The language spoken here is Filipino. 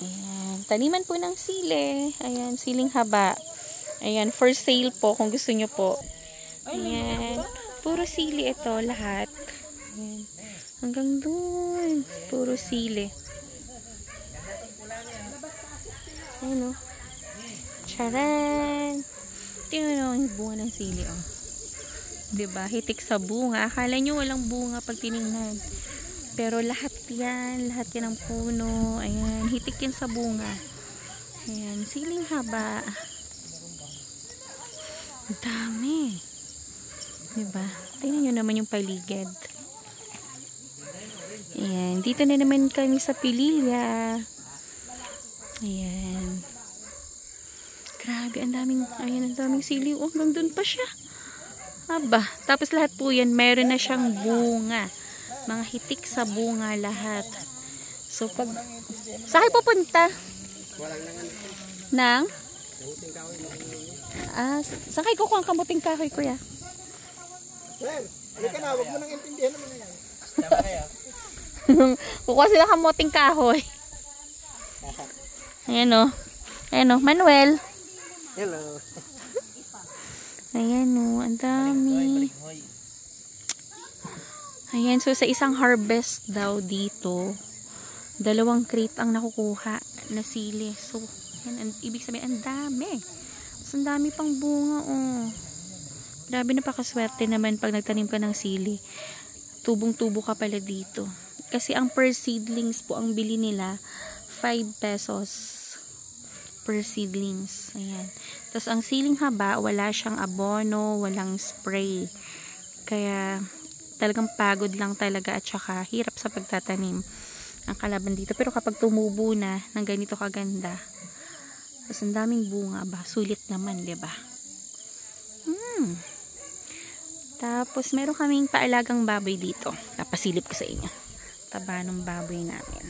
Ayan. Taniman po ng sili. Ayan, siling haba. Ayan, for sale po kung gusto nyo po. Ayan. Puro sili ito lahat. Ayan. Hanggang dun. Puro sili. Ayan o. Charan! Tingnan o yung bunga ng sili o. Diba? Hitik sa bunga. Akala nyo walang bunga pag tinignan. Pero lahat yan ng puno. Ayan. Hitik yan sa bunga. Ayan. Siling haba. Dami. Diba? Tingnan nyo naman yung paligid. Ayan. Dito na naman kami sa Pililya. Ayan. Grabe, ang daming sili. Oh, hanggang dun pa siya. Aba. Tapos lahat po yan, meron na siyang bunga. Mga hitik sa bunga lahat. So, pag... Saan kayo pupunta? Nang? Saan kayo kukuha ang kamuting kahoy, kuya? Sir, halika na, wag mo nang intindihan naman na yan. Kukuha sila kamuting kahoy. Ayan o. Ayan o, Manuel. Hello. Ayan o, ang dami. Ayan, so sa isang harvest daw dito, 2 crate ang nakukuha na sili. So, yan, ibig sabihin, ang dami. So, ang dami pang bunga oh. Grabe, napakaswerte naman pag nagtanim ka ng sili. Tubong-tubo ka pala dito. Kasi ang per seedlings po, ang bili nila, 5 pesos per seedlings. Ayan. Tapos, ang siling haba, wala siyang abono, walang spray. Kaya, talagang pagod lang talaga at saka hirap sa pagtatanim ang kalaban dito. Pero kapag tumubo na ng ganito kaganda, tapos ang daming bunga ba, sulit naman, diba? Tapos meron kaming paalagang baboy dito. Papasilip ko sa inyo. Taba ng baboy namin.